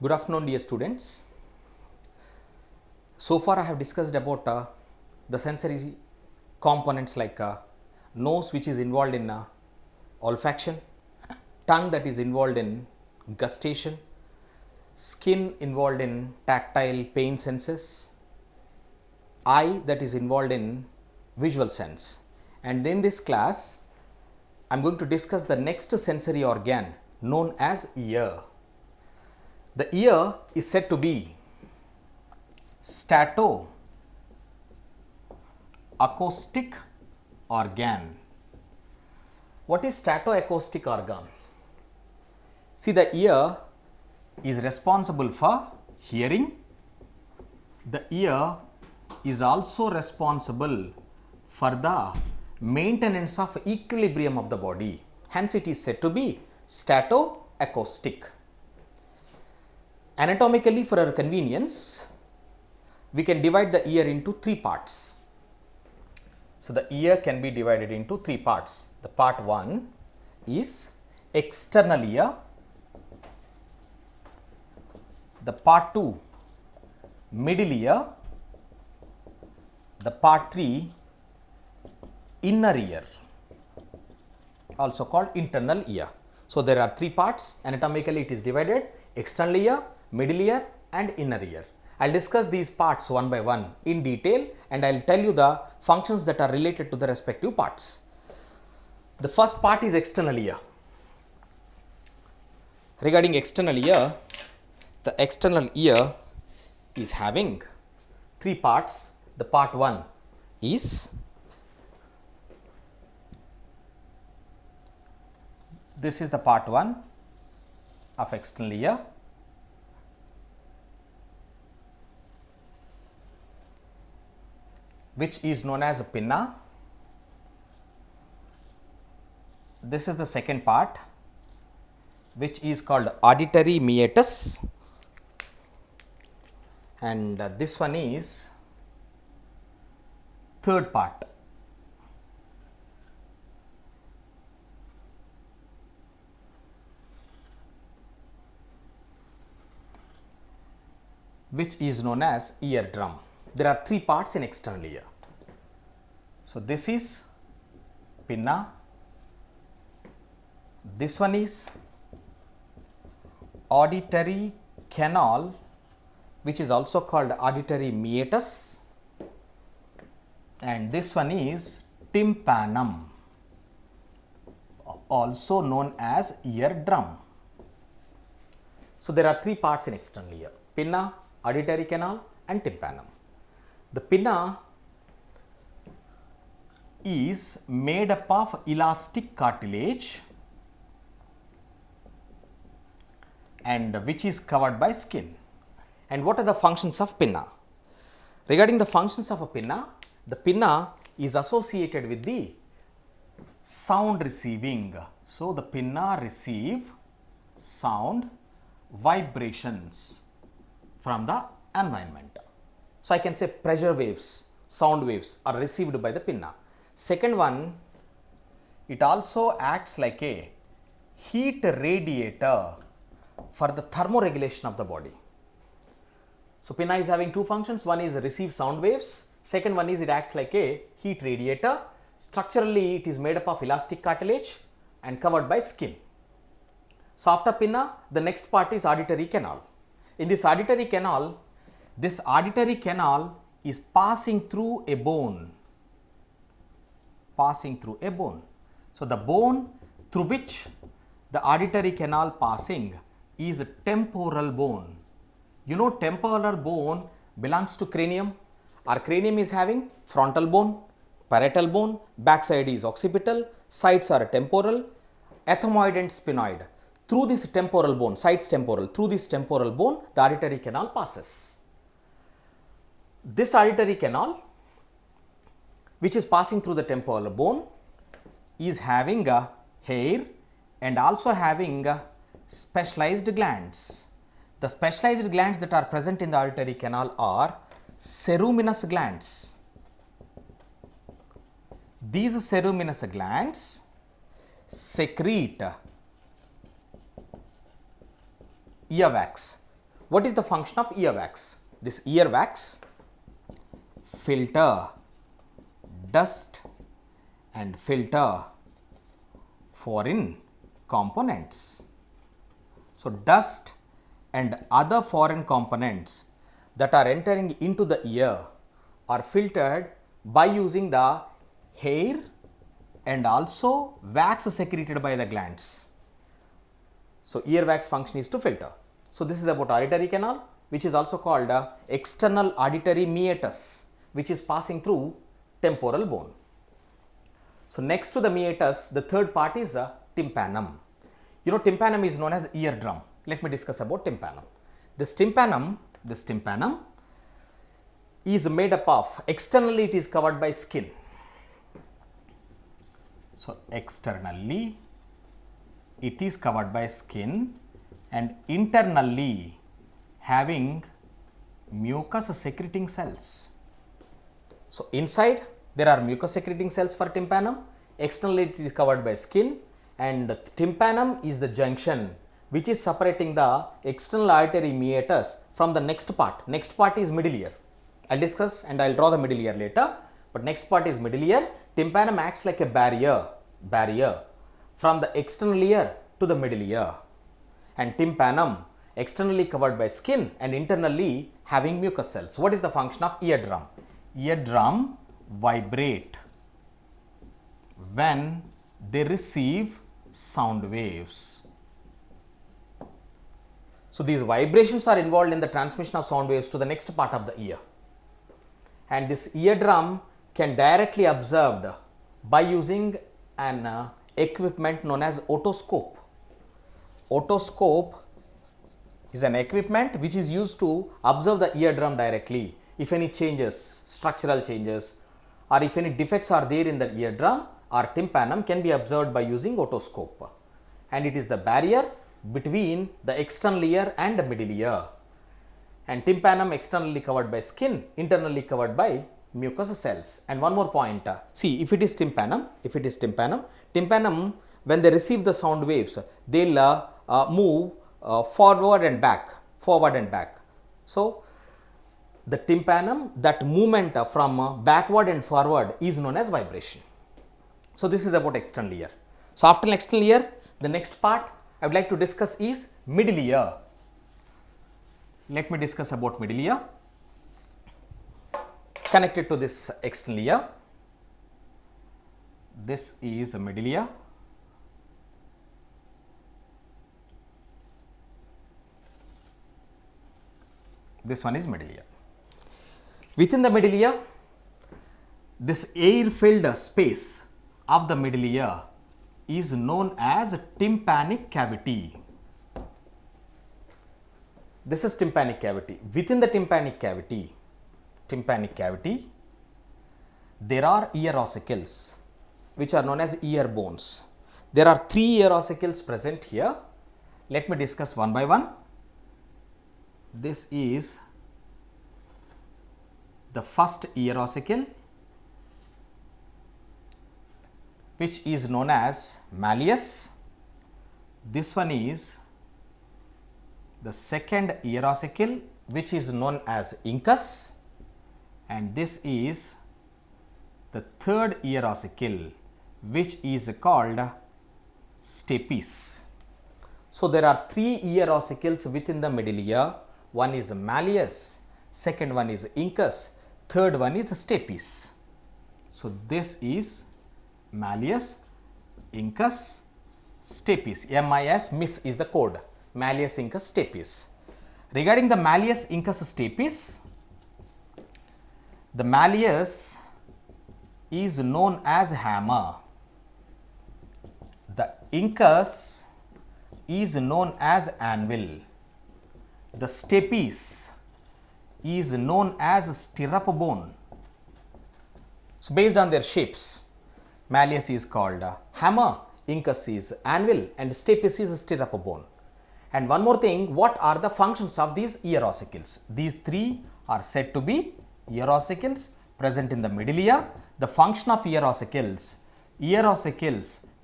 Good afternoon, dear students. So far I have discussed about the sensory components like nose, which is involved in olfaction, tongue that is involved in gustation, skin involved in tactile pain senses, eye that is involved in visual sense. And in this class I am going to discuss the next sensory organ known as ear. The ear is said to be statoacoustic organ. What is statoacoustic organ? See, the ear is responsible for hearing. The ear is also responsible for the maintenance of equilibrium of the body. Hence, it is said to be statoacoustic. Anatomically, for our convenience, we can divide the ear into three parts. So, the ear can be divided into three parts. The part 1 is external ear, the part 2 middle ear, the part 3 inner ear, also called internal ear. So, there are three parts. Anatomically, it is divided: external ear, middle ear and inner ear. I will discuss these parts one by one in detail, and I will tell you the functions that are related to the respective parts. The first part is external ear. Regarding external ear, the external ear is having three parts. The part 1 is this is the part 1 of external ear. Which is known as a pinna. This is the second part, which is called auditory meatus, and this one is third part. Which is known as eardrum. There are three parts in external ear. So, this is pinna, this one is auditory canal, which is also called auditory meatus, and this one is tympanum, also known as eardrum. So, there are three parts in external ear: pinna, auditory canal and tympanum. The pinna is made up of elastic cartilage and which is covered by skin. And what are the functions of pinna? Regarding the functions of a pinna, the pinna is associated with the sound receiving. So, the pinna receive sound vibrations from the environment. So, I can say pressure waves, sound waves are received by the pinna. Second one, it also acts like a heat radiator for the thermoregulation of the body. So, pinna is having two functions. One is receive sound waves. Second one is it acts like a heat radiator. Structurally, it is made up of elastic cartilage and covered by skin. So, after pinna, the next part is auditory canal. In this auditory canal is passing through a bone. So, the bone through which the auditory canal passing is a temporal bone. You know, temporal bone belongs to cranium. Our cranium is having frontal bone, parietal bone, backside is occipital, sides are temporal, ethmoid and sphenoid. Through this temporal bone, sides temporal, through this temporal bone, the auditory canal passes. This auditory canal, which is passing through the temporal bone, is having a hair and also having specialized glands. The specialized glands that are present in the auditory canal are ceruminous glands. These ceruminous glands secrete earwax. What is the function of earwax? This earwax filter dust and filter foreign components. So, dust and other foreign components that are entering into the ear are filtered by using the hair and also wax secreted by the glands. So, earwax function is to filter. So, this is about auditory canal, which is also called external auditory meatus, which is passing through temporal bone. So, next to the meatus, the third part is tympanum. You know, tympanum is known as eardrum. Let me discuss about tympanum. This tympanum is made up of, externally it is covered by skin. So, externally it is covered by skin and internally having mucus secreting cells. So, inside there are mucus secreting cells for tympanum, externally it is covered by skin, and the tympanum is the junction which is separating the external auditory meatus from the next part. Next part is middle ear. I will discuss and I will draw the middle ear later, but next part is middle ear. Tympanum acts like a barrier from the external ear to the middle ear, and tympanum externally covered by skin and internally having mucus cells. What is the function of eardrum? Eardrum vibrate when they receive sound waves. So, these vibrations are involved in the transmission of sound waves to the next part of the ear, and this eardrum can directly observed by using an equipment known as otoscope. Otoscope is an equipment which is used to observe the eardrum directly. If any changes, structural changes, or if any defects are there in the eardrum or tympanum, can be observed by using otoscope, and it is the barrier between the external ear and the middle ear. And tympanum externally covered by skin, internally covered by mucous cells. And one more point, see, if it is tympanum, tympanum, when they receive the sound waves, they will move forward and back. So, the tympanum, that movement from backward and forward is known as vibration. So, this is about external ear. So, after external ear, the next part I would like to discuss is middle ear. Let me discuss about middle ear connected to this external ear. This is middle ear. This one is middle ear. Within the middle ear, this air-filled space of the middle ear is known as tympanic cavity. This is tympanic cavity. Within the tympanic cavity, there are ear ossicles which are known as ear bones. There are 3 ear ossicles present here. Let me discuss one by one. This is the first ear ossicle, which is known as malleus. This one is the second ear ossicle, which is known as incus, and this is the third ear ossicle, which is called stapes. So, there are 3 ear ossicles within the middle ear. One is malleus, second one is incus, third one is stapes. So, this is malleus, incus, stapes. MIS is the code. Malleus, incus, stapes. Regarding the malleus, incus, stapes, the malleus is known as hammer. The incus is known as anvil. The stapes is known as stirrup bone. So, based on their shapes, malleus is called hammer, incus is anvil, and stapes is stirrup bone. And one more thing, what are the functions of these ear ossicles? These 3 are said to be ear ossicles present in the middle ear. The function of ear ossicles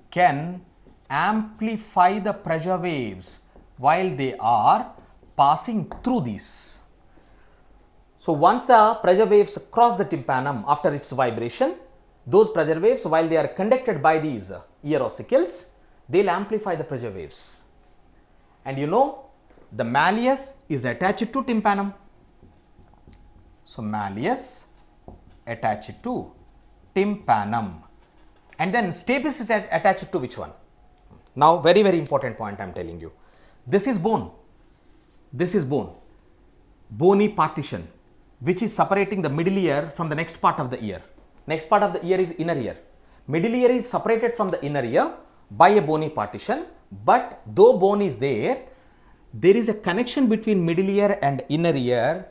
can amplify the pressure waves while they are passing through these. So once the pressure waves cross the tympanum after its vibration, those pressure waves, while they are conducted by these ear ossicles, they will amplify the pressure waves. And you know, the malleus is attached to tympanum. So malleus attached to tympanum, and then stapes is attached to which one? Now very important point I am telling you. This is bone. This is bone. Bony partition which is separating the middle ear from the next part of the ear. Next part of the ear is inner ear. Middle ear is separated from the inner ear by a bony partition, but though bone is there, there is a connection between middle ear and inner ear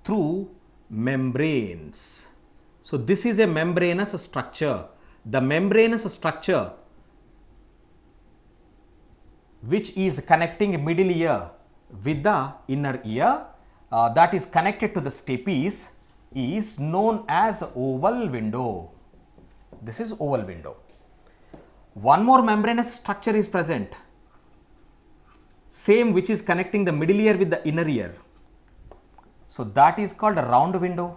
through membranes. So this is a membranous structure. The membranous structure which is connecting middle ear with the inner ear, that is connected to the stapes, is known as oval window. This is oval window. One more membranous structure is present, same which is connecting the middle ear with the inner ear. So that is called a round window.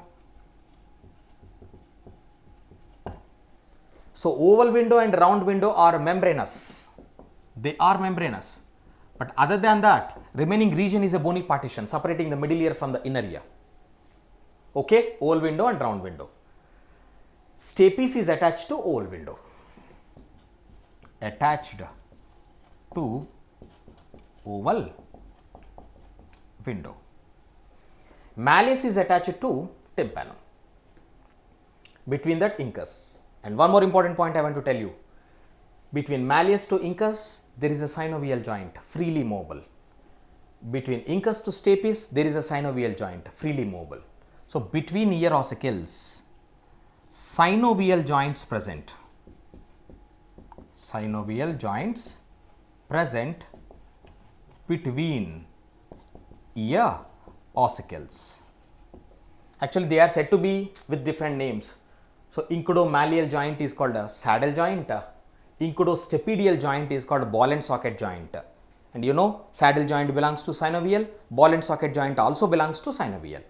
So oval window and round window are membranous. They are membranous. But other than that, remaining region is a bony partition separating the middle ear from the inner ear. Okay, oval window and round window. Stapes is attached to oval window. Attached to oval window. Malleus is attached to tympanum. Between that, incus. And one more important point I want to tell you. Between malleus to incus, there is a synovial joint, freely mobile. Between incus to stapes, there is a synovial joint, freely mobile. So between ear ossicles, synovial joints present. Synovial joints present between ear ossicles. Actually, they are said to be with different names. So incudo-malleal joint is called a saddle joint. Incudostapedial joint is called ball and socket joint. And you know, saddle joint belongs to synovial, ball and socket joint also belongs to synovial.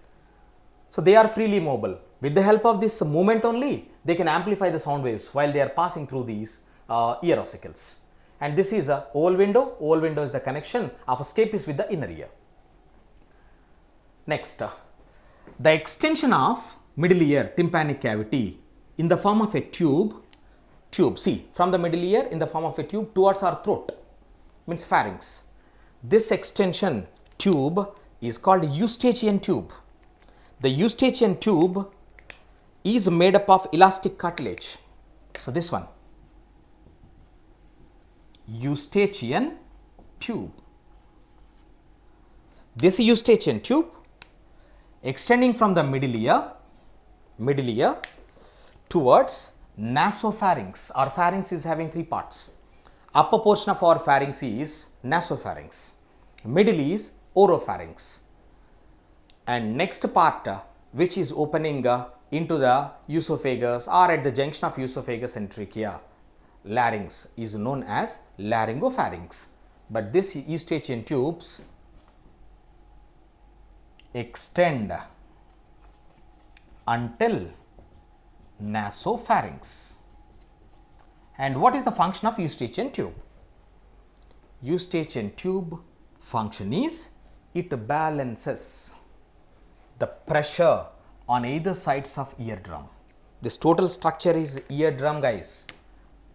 So they are freely mobile. With the help of this movement only, they can amplify the sound waves while they are passing through these ear ossicles. And this is a oval window. Oval window is the connection of a stapes with the inner ear. Next, the extension of middle ear tympanic cavity in the form of a tube, see, from the middle ear in the form of a tube towards our throat, means pharynx. This extension tube is called Eustachian tube. The Eustachian tube is made up of elastic cartilage. So this one, Eustachian tube. This Eustachian tube extending from the middle ear towards nasopharynx. Our pharynx is having three parts. Upper portion of our pharynx is nasopharynx, middle is oropharynx, and next part which is opening into the esophagus or at the junction of esophagus and trachea, larynx, is known as laryngopharynx. But this Eustachian tubes extend until nasopharynx. And what is the function of Eustachian tube? Eustachian tube function is it balances the pressure on either sides of eardrum. This total structure is eardrum, guys.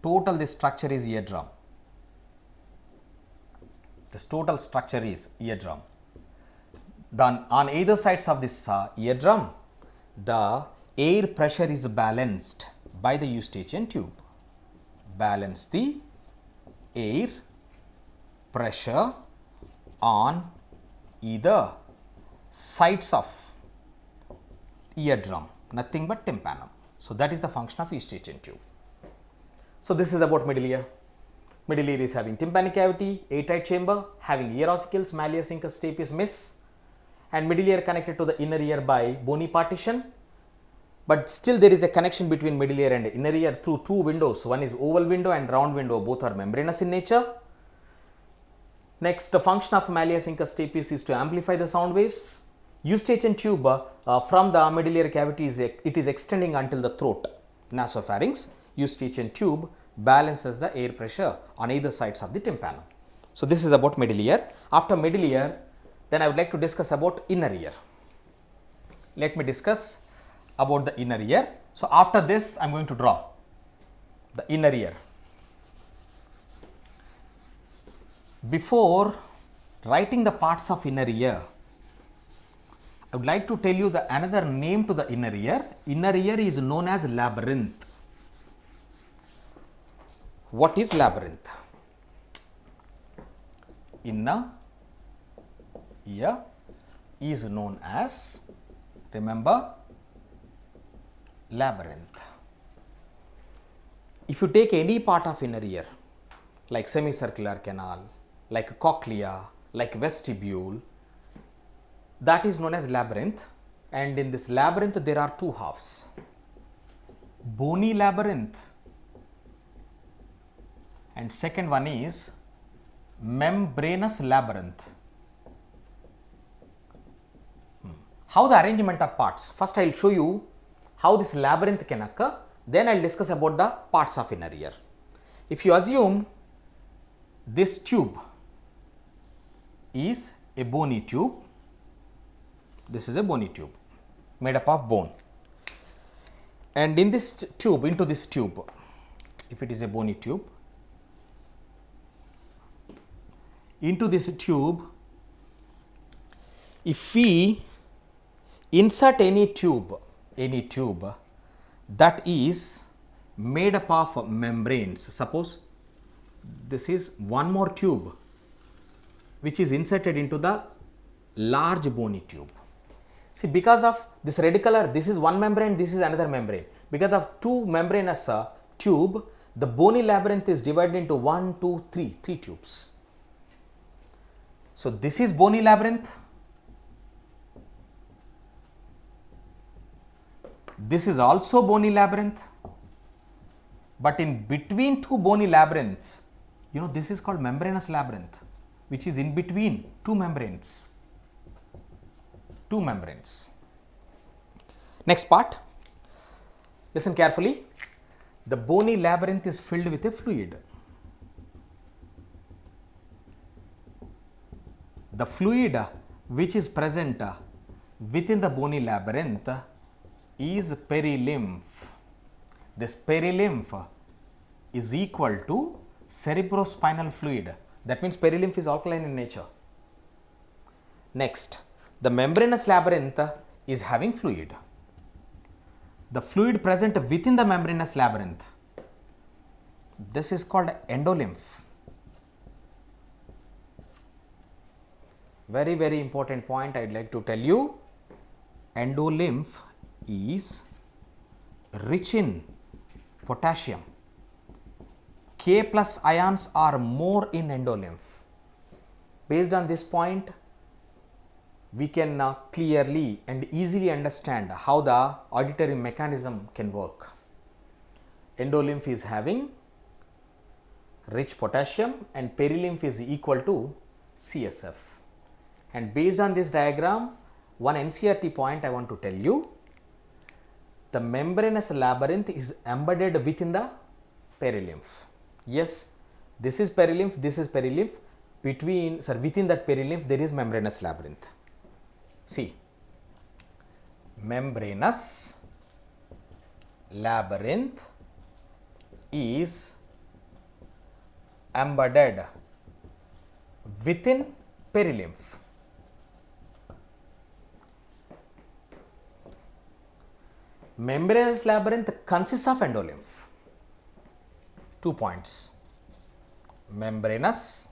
Total this structure is eardrum. This total structure is eardrum. Then on either sides of this eardrum, the air pressure is balanced by the Eustachian tube. Balance the air pressure on either sides of eardrum, nothing but tympanum. So that is the function of Eustachian tube. So this is about middle ear. Middle ear is having tympanic cavity, airtight chamber, having ear ossicles, malleus, incus, stapes, mesh, and middle ear connected to the inner ear by bony partition. But still there is a connection between middle ear and inner ear through two windows. One is oval window and round window. Both are membranous in nature. Next, the function of malleus incus stapes is to amplify the sound waves. Eustachian tube from the medullary cavity it is extending until the throat, nasopharynx. Eustachian tube balances the air pressure on either sides of the tympanum. So this is about middle ear. After middle ear, then I would like to discuss about inner ear. Let me discuss about the inner ear. So after this, I am going to draw the inner ear. Before writing the parts of inner ear, I would like to tell you the another name to the inner ear. Inner ear is known as labyrinth. What is labyrinth? Inner ear is known as, remember, labyrinth. If you take any part of inner ear, like semicircular canal, like cochlea, like vestibule, that is known as labyrinth, and in this labyrinth there are two halves, bony labyrinth and second one is membranous labyrinth. How the arrangement of parts? First I will show you how this labyrinth can occur, then I will discuss about the parts of inner ear. If you assume this tube is a bony tube, this is a bony tube made up of bone, and in this tube, into this tube, if it is a bony tube, into this tube, if we insert any tube that is made up of membranes, suppose this is one more tube which is inserted into the large bony tube. See, because of this red color, this is one membrane, this is another membrane. Because of two membranous tube, the bony labyrinth is divided into 1, 2, 3 tubes. So this is bony labyrinth, this is also bony labyrinth, but in between two bony labyrinths, you know, this is called membranous labyrinth, which is in between two membranes. Next part, listen carefully. The bony labyrinth is filled with a fluid. The fluid which is present within the bony labyrinth is perilymph. This perilymph is equal to cerebrospinal fluid. That means perilymph is alkaline in nature. Next, the membranous labyrinth is having fluid. The fluid present within the membranous labyrinth, this is called endolymph. Very, very important point I would like to tell you. Endolymph is rich in potassium. K plus ions are more in endolymph. Based on this point, we can clearly and easily understand how the auditory mechanism can work. Endolymph is having rich potassium and perilymph is equal to CSF. And based on this diagram, one NCERT point I want to tell you, the membranous labyrinth is embedded within the perilymph. Yes, this is perilymph, within that perilymph there is membranous labyrinth. See, membranous labyrinth is embedded within perilymph. Membranous labyrinth consists of endolymph. 2 points. Membranous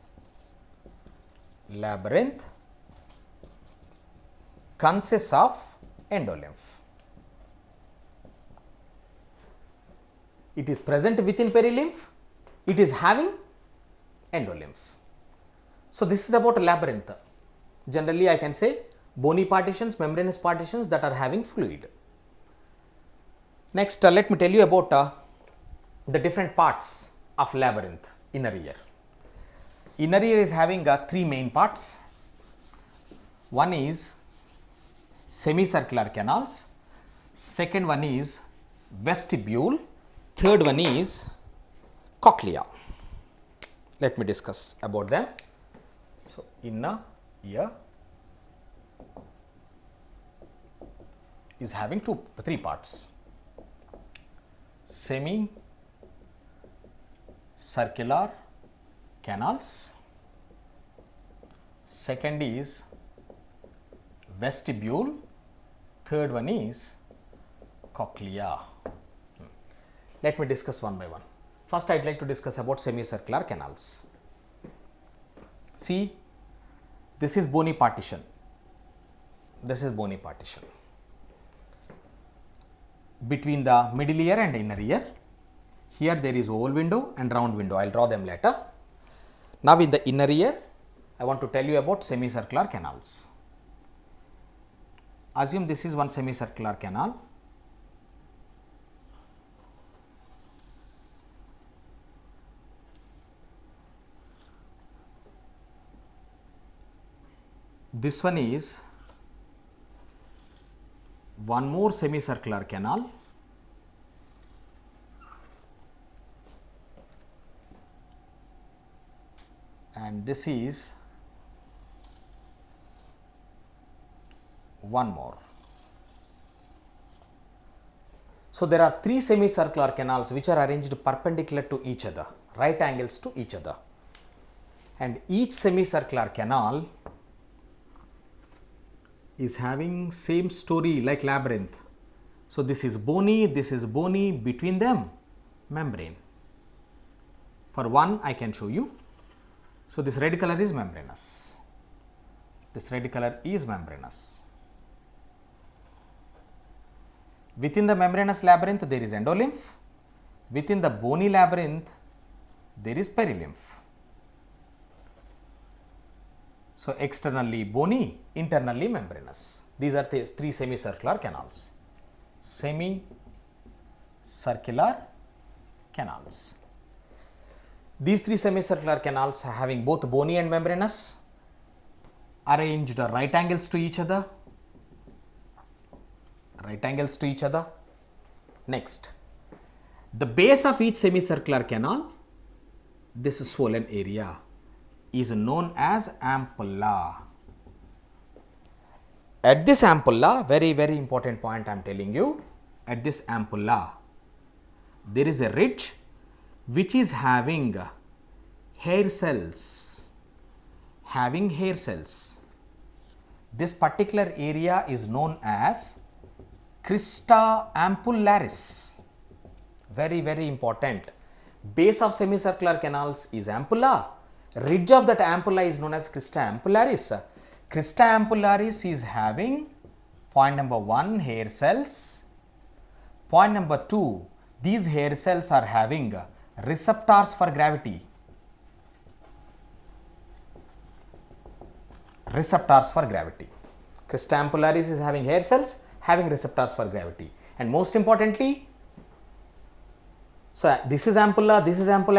labyrinth consists of endolymph. It is present within perilymph, it is having endolymph. So this is about labyrinth. Generally I can say bony partitions, membranous partitions that are having fluid. Next, let me tell you about the different parts of labyrinth, inner ear. Inner ear is having three main parts. One is semicircular canals, second one is vestibule, third one is cochlea. Let me discuss about them. So, inner ear is having three parts: semicircular canals, second is vestibule, third one is cochlea. Let me discuss one by one. First, I would like to discuss about semicircular canals. See, this is bony partition. This is bony partition. Between the middle ear and inner ear, here there is oval window and round window. I will draw them later. Now, in the inner ear, I want to tell you about semicircular canals. Assume this is one semicircular canal. This one is one more semicircular canal, and this is one more. So, there are three semicircular canals which are arranged perpendicular to each other, right angles to each other, and each semicircular canal is having same story like labyrinth. So, this is bony, between them membrane. For one, I can show you. So, this red color is membranous. This red color is membranous. Within the membranous labyrinth, there is endolymph. Within the bony labyrinth, there is perilymph. So, externally bony, internally membranous. These are the three semicircular canals. Semicircular canals. These three semicircular canals are having both bony and membranous, arranged right angles to each other. Next, the base of each semicircular canal, this swollen area, is known as ampulla. At this ampulla, very important point I am telling you, at this ampulla, there is a ridge which is having hair cells. This particular area is known as crista ampullaris. Very important. Base of semicircular canals is ampulla. Ridge of that ampulla is known as crista ampullaris. Crista ampullaris is having point number 1 hair cells. Point number 2, these hair cells are having receptors for gravity. Crista ampullaris is having hair cells, having receptors for gravity. And most importantly, so this is ampulla,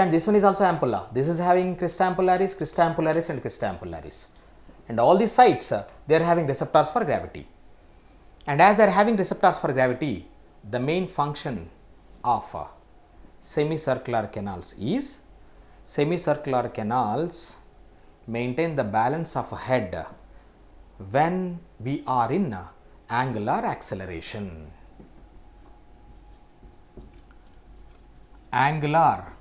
and this one is also ampulla. This is having crista ampullaris, and crista ampullaris. And all these sites, they are having receptors for gravity. And as they are having receptors for gravity, the main function of semicircular canals is, semicircular canals maintain the balance of a head when we are in angular acceleration. Angular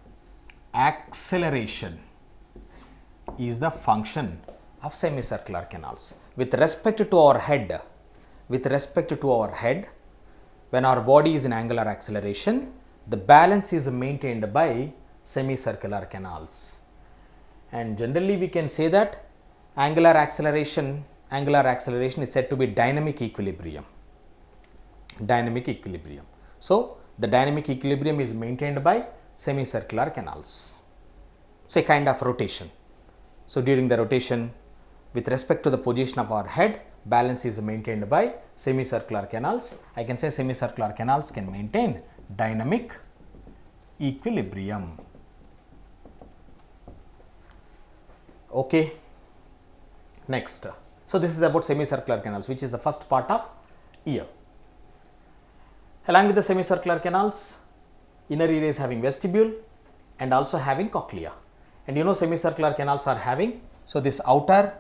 acceleration is the function of semicircular canals. With respect to our head, when our body is in angular acceleration, the balance is maintained by semicircular canals. And generally we can say that angular acceleration is said to be dynamic equilibrium. So, the dynamic equilibrium is maintained by semicircular canals. So, a kind of rotation. So, during the rotation, with respect to the position of our head, balance is maintained by semicircular canals. I can say semicircular canals can maintain dynamic equilibrium. Okay. Next. So this is about semicircular canals, which is the first part of ear. Along with the semicircular canals, inner ear is having vestibule and also having cochlea. And you know semicircular canals are having, so this outer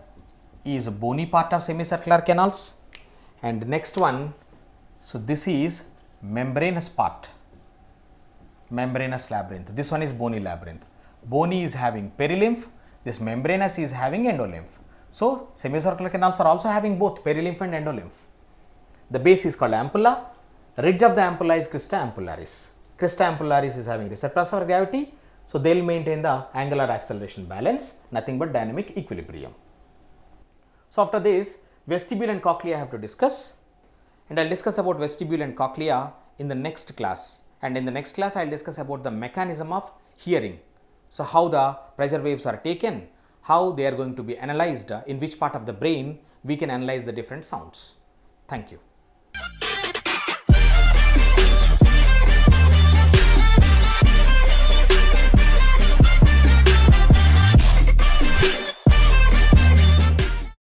is bony part of semicircular canals, and next one, so this is membranous part, membranous labyrinth. This one is bony labyrinth. Bony is having perilymph, this membranous is having endolymph. So semicircular canals are also having both perilymph and endolymph. The base is called ampulla. Ridge of the ampulla is crista ampullaris. Crista ampullaris is having receptors for gravity, so they will maintain the angular acceleration balance, nothing but dynamic equilibrium. So after this, vestibule and cochlea I have to discuss, and I will discuss about vestibule and cochlea in the next class. And in the next class, I will discuss about the mechanism of hearing. So how the pressure waves are taken, how they are going to be analyzed, in which part of the brain we can analyze the different sounds. Thank you.